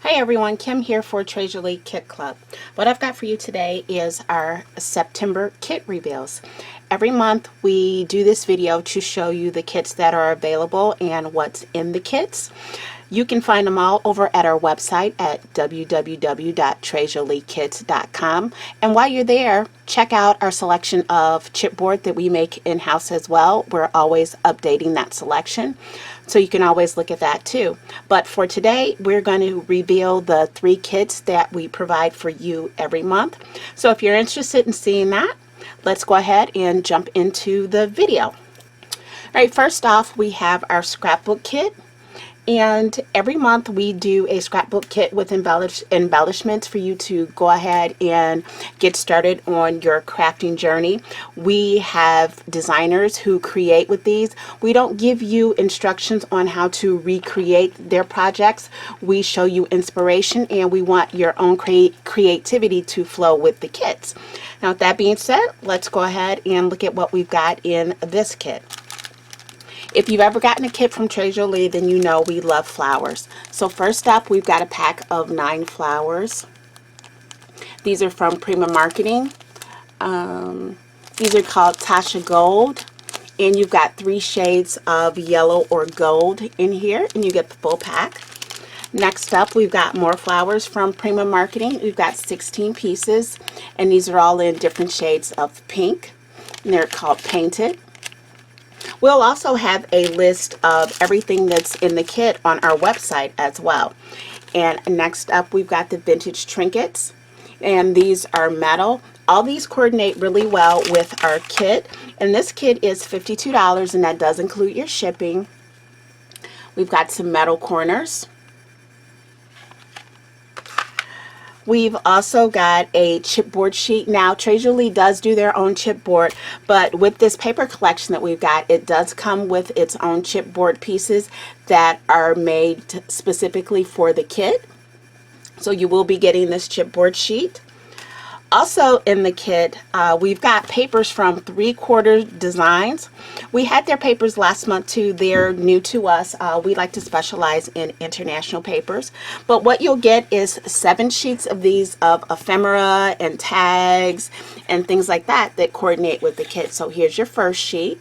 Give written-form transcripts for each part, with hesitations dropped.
Hi everyone, Kim here for Treasure League Kit Club. What I've got for you today is our September kit reveals. Every month we do this video to show you the kits that are available and what's in the kits. You can find them all over at our website at www.treasurelegkits.com. And while you're there, check out our selection of chipboard that we make in-house as well. We're always updating that selection, so you can always look at that too. But for today, we're going to reveal the 3 kits that we provide for you every month. So if you're interested in seeing that, let's go ahead and jump into the video. All right, first off, we have our scrapbook kit. And every month we do a scrapbook kit with embellishments for you to go ahead and get started on your crafting journey. We have designers who create with these. We don't give you instructions on how to recreate their projects. We show you inspiration, and we want your own creativity to flow with the kits. Now, with that being said, let's go ahead and look at what we've got in this kit. If you've ever gotten a kit from Treasure League, then you know we love flowers. So first up, we've got a pack of 9 flowers. These are from Prima Marketing. These are called Tasha Gold. And you've got 3 shades of yellow or gold in here, and you get the full pack. Next up, we've got more flowers from Prima Marketing. We've got 16 pieces, and these are all in different shades of pink. And they're called Painted. We'll also have a list of everything that's in the kit on our website as well. And next up, we've got the vintage trinkets, and these are metal. All these coordinate really well with our kit, and this kit is $52, and that does include your shipping. We've got some metal corners. We've also got a chipboard sheet. Now, Treasure League does do their own chipboard, but with this paper collection that we've got, it does come with its own chipboard pieces that are made specifically for the kit. So you will be getting this chipboard sheet. Also in the kit, we've got papers from 3/4 Designs. We had their papers last month too. They're new to us. We like to specialize in international papers. But what you'll get is 7 sheets of these of ephemera and tags and things like that that coordinate with the kit. So here's your first sheet.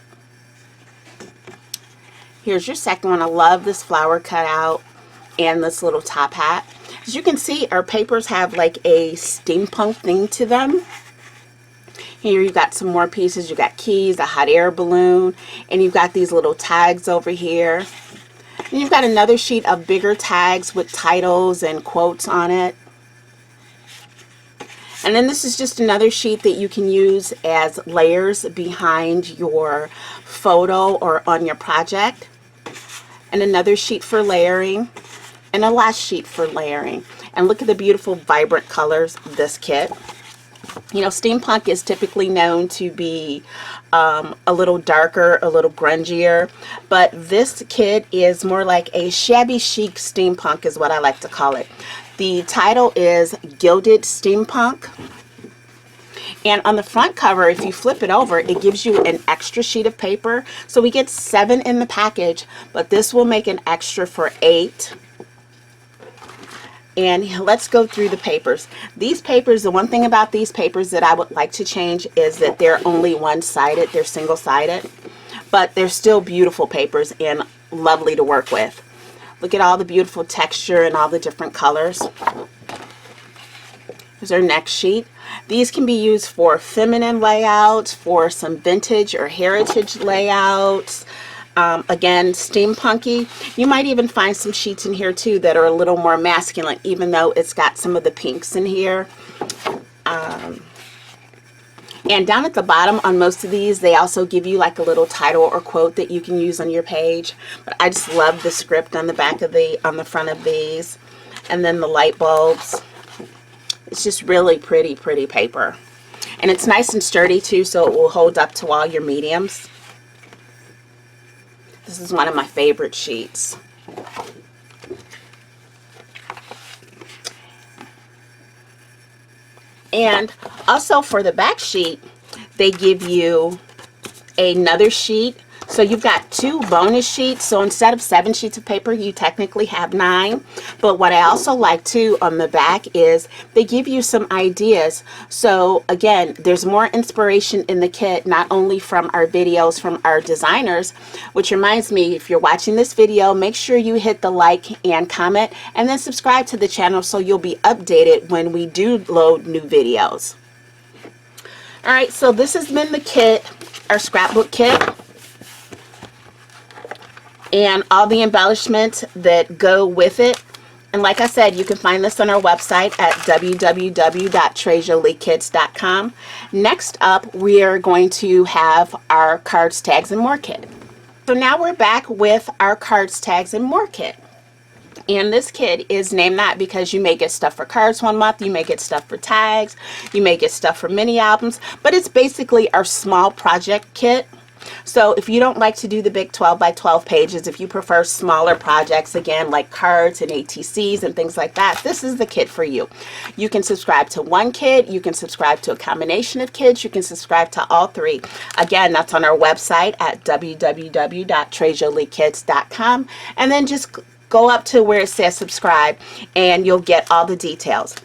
Here's your second one. I love this flower cutout and this little top hat. As you can see, our papers have like a steampunk thing to them. Here you've got some more pieces. You've got keys, a hot air balloon, and you've got these little tags over here. And you've got another sheet of bigger tags with titles and quotes on it. And then this is just another sheet that you can use as layers behind your photo or on your project. And another sheet for layering. And a last sheet for layering. And look at the beautiful vibrant colors of this kit. You know, steampunk is typically known to be a little darker, a little grungier, but this kit is more like a shabby chic steampunk is what I like to call it. The title is Gilded Steampunk. And on the front cover, if you flip it over, it gives you an extra sheet of paper. So we get 7 in the package, but this will make an extra for 8. And let's go through the papers. These papers, the one thing about these papers that I would like to change is that they're only one-sided. They're single-sided, but they're still beautiful papers and lovely to work with. Look at all the beautiful texture and all the different colors. Here's our next sheet. These can be used for feminine layouts, for some vintage or heritage layouts. Again, steampunky. You might even find some sheets in here too that are a little more masculine, even though it's got some of the pinks in here. And down at the bottom on most of these, they also give you like a little title or quote that you can use on your page. But I just love the script on the back of on the front of these. And then the light bulbs. It's just really pretty paper. And it's nice and sturdy too, so it will hold up to all your mediums. This is one of my favorite sheets. And also for the back sheet, they give you another sheet So you've got 2 bonus sheets. So instead of 7 sheets of paper, you technically have 9. But what I also like too on the back is they give you some ideas. So again, there's more inspiration in the kit, not only from our videos from our designers, which reminds me, if you're watching this video, make sure you hit the like and comment, and then subscribe to the channel so you'll be updated when we do load new videos. All right, so this has been the kit, our scrapbook kit, and all the embellishments that go with it. And like I said, you can find this on our website at www.treasurelikits.com. Next up, we are going to have our cards, tags, and more kit. So now we're back with our cards, tags, and more kit. And this kit is named that because you may get stuff for cards one month, you may get stuff for tags, you may get stuff for mini albums, but it's basically our small project kit. So if you don't like to do the big 12 by 12 pages, if you prefer smaller projects, again, like cards and ATCs and things like that, this is the kit for you. You can subscribe to one kit, you can subscribe to a combination of kits, you can subscribe to all 3. Again, that's on our website at www.treasurelikits.com, and then just go up to where it says subscribe and you'll get all the details.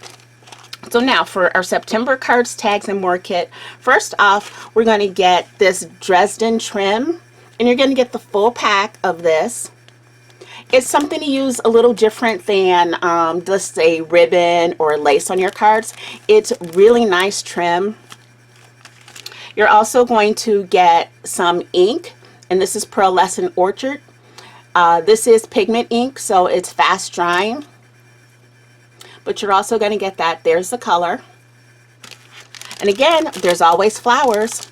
So now for our September cards, tags, and more kit, first off, we're going to get this Dresden trim, and you're going to get the full pack of this. It's something to use a little different than just say ribbon or lace on your cards. It's really nice trim. You're also going to get some ink, and this is Pearlescent Orchard. This is pigment ink, so it's fast drying. But you're also going to get that. There's the color. And again, there's always flowers.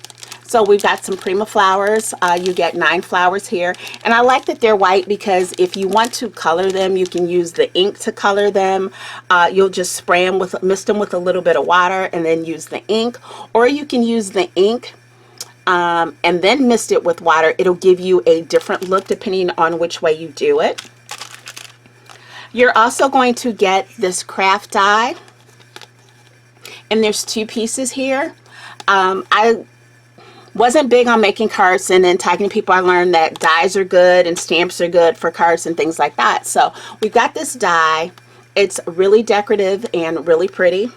So we've got some Prima flowers. You get 9 flowers here. And I like that they're white because if you want to color them, you can use the ink to color them. You'll just spray them mist them with a little bit of water and then use the ink. Or you can use the ink and then mist it with water. It'll give you a different look depending on which way you do it. You're also going to get this craft die, and there's 2 pieces here. I wasn't big on making cards, and then talking to people I learned that dies are good and stamps are good for cards and things like that. So we've got this die. It's really decorative and really pretty.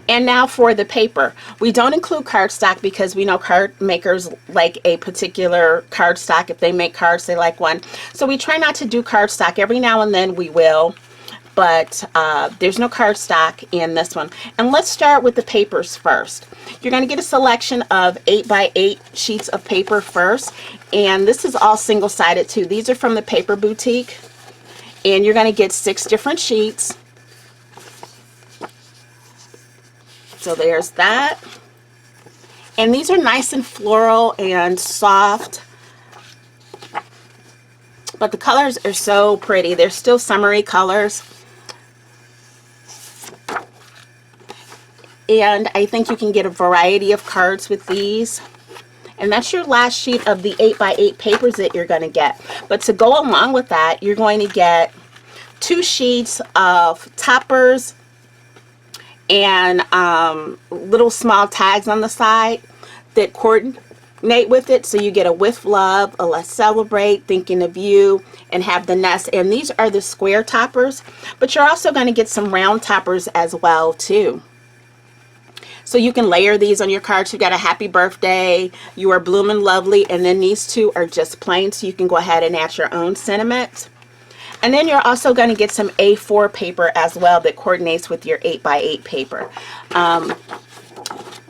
And now for the paper. We don't include cardstock because we know card makers like a particular cardstock. If they make cards, they like one. So we try not to do cardstock. Every now and then we will, but there's no cardstock in this one. And let's start with the papers first. You're going to get a selection of 8 by 8 sheets of paper first. And this is all single-sided too. These are from the Paper Boutique. And you're going to get 6 different sheets. So there's that. And these are nice and floral and soft. But the colors are so pretty. They're still summery colors. And I think you can get a variety of cards with these. And that's your last sheet of the 8 by 8 papers that you're going to get. But to go along with that, you're going to get 2 sheets of toppers and little small tags on the side that coordinate with it. So you get a with love, a let's celebrate, thinking of you, and have the nest. And these are the square toppers, but you're also going to get some round toppers as well too. So you can layer these on your cards. You've got a happy birthday, you are blooming lovely, and then these 2 are just plain, so you can go ahead and add your own sentiment. And then you're also going to get some A4 paper as well that coordinates with your 8 by 8 paper.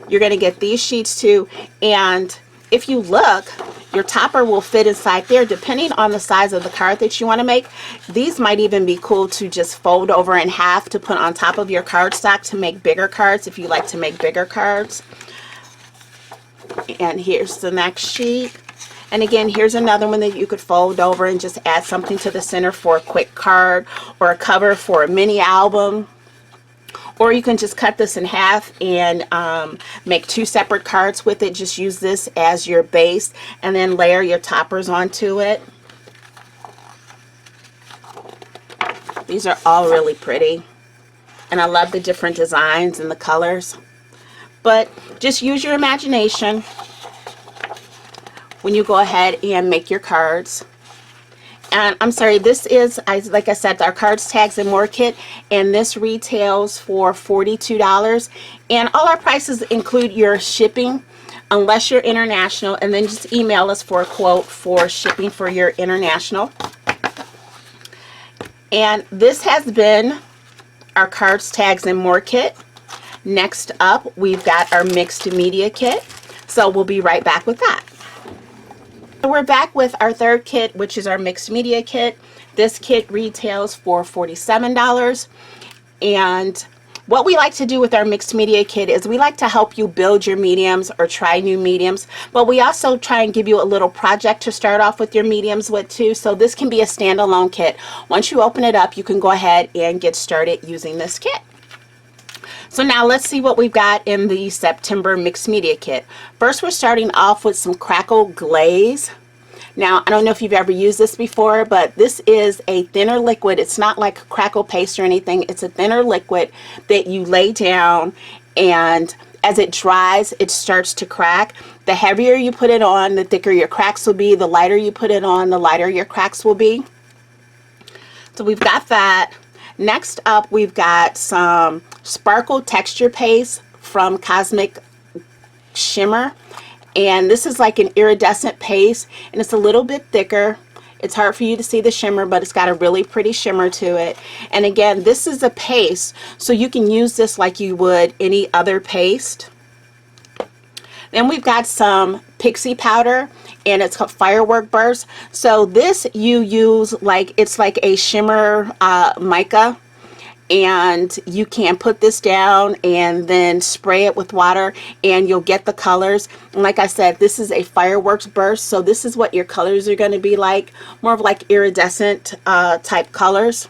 You're going to get these sheets too, and if you look, your topper will fit inside there depending on the size of the card that you want to make. These might even be cool to just fold over in half to put on top of your cardstock to make bigger cards if you like to make bigger cards. And here's the next sheet. And again, here's another one that you could fold over and just add something to the center for a quick card or a cover for a mini album. Or you can just cut this in half and make 2 separate cards with it. Just use this as your base and then layer your toppers onto it. These are all really pretty. And I love the different designs and the colors. But just use your imagination when you go ahead and make your cards. And I'm sorry, this is, like I said, our cards, tags, and more kit, and this retails for $42. And all our prices include your shipping, unless you're international, and then just email us for a quote for shipping for your international. And this has been our cards, tags, and more kit. Next up, we've got our mixed media kit. So we'll be right back with that. We're back with our third kit, which is our mixed media kit. This kit retails for $47. And what we like to do with our mixed media kit is we like to help you build your mediums or try new mediums, but we also try and give you a little project to start off with your mediums with too. So this can be a standalone kit. Once you open it up, you can go ahead and get started using this kit. So now let's see what we've got in the September mixed media kit. First, we're starting off with some crackle glaze. Now, I don't know if you've ever used this before, but this is a thinner liquid. It's not like crackle paste or anything. It's a thinner liquid that you lay down, and as it dries, it starts to crack. The heavier you put it on, the thicker your cracks will be. The lighter you put it on, the lighter your cracks will be. So we've got that. Next up, we've got some sparkle texture paste from Cosmic Shimmer, and this is like an iridescent paste, and it's a little bit thicker. It's hard for you to see the shimmer, but it's got a really pretty shimmer to it. And again, this is a paste, so you can use this like you would any other paste. Then we've got some pixie powder, and it's called Firework Burst. So this you use like, it's like a shimmer mica, and you can put this down and then spray it with water, and you'll get the colors. And like I said, this is a fireworks burst, so this is what your colors are going to be like, more of like iridescent type colors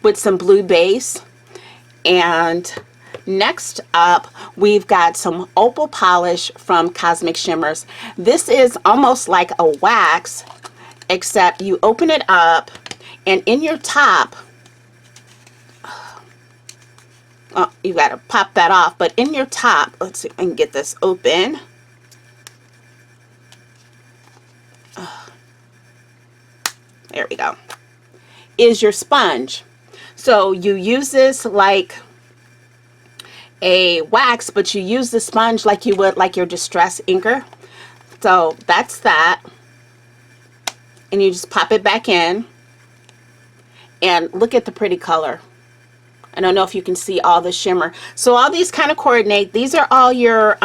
with some blue base. And next up, we've got some opal polish from Cosmic Shimmers. This is almost like a wax, except you open it up, and in your top, you got to pop that off, but in your top, let's see if I can get this open. There we go. Is your sponge. So you use this like a wax, but you use the sponge like you would like your distress inker. So that's that. And you just pop it back in, and look at the pretty color. I don't know if you can see all the shimmer. So all these kind of coordinate. These are all your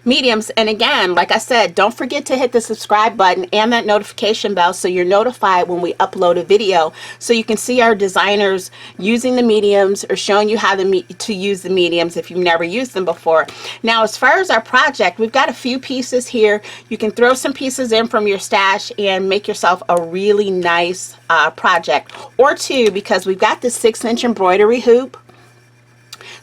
mediums. And again, like I said, don't forget to hit the subscribe button and that notification bell so you're notified when we upload a video, so you can see our designers using the mediums or showing you how to use the mediums if you've never used them before. Now, as far as our project, we've got a few pieces here. You can throw some pieces in from your stash and make yourself a really nice project, or two, because we've got this 6-inch embroidery hoop.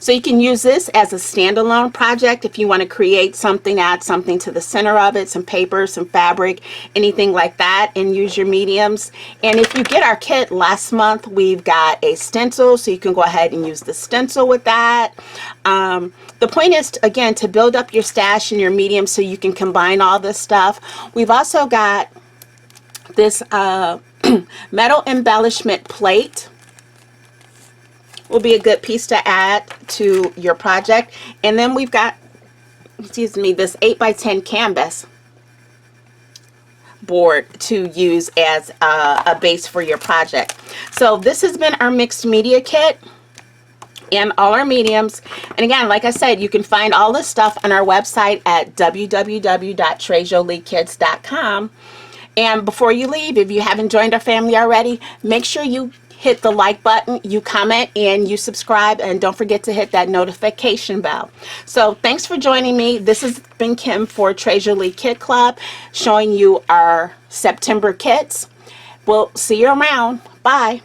So you can use this as a standalone project if you want to create something, add something to the center of it, some paper, some fabric, anything like that, and use your mediums. And if you get our kit last month, we've got a stencil, so you can go ahead and use the stencil with that. The point is, again, to build up your stash and your mediums so you can combine all this stuff. We've also got this metal embellishment plate. Will be a good piece to add to your project. And then we've got, excuse me, this 8x10 canvas board to use as a base for your project. So this has been our mixed media kit and all our mediums. And again, like I said, you can find all this stuff on our website at www.trejoliekids.com. And before you leave, if you haven't joined our family already, make sure you hit the like button, you comment, and you subscribe, and don't forget to hit that notification bell. So thanks for joining me. This has been Kim for Trey Jolie Kit Club, showing you our September kits. We'll see you around. Bye.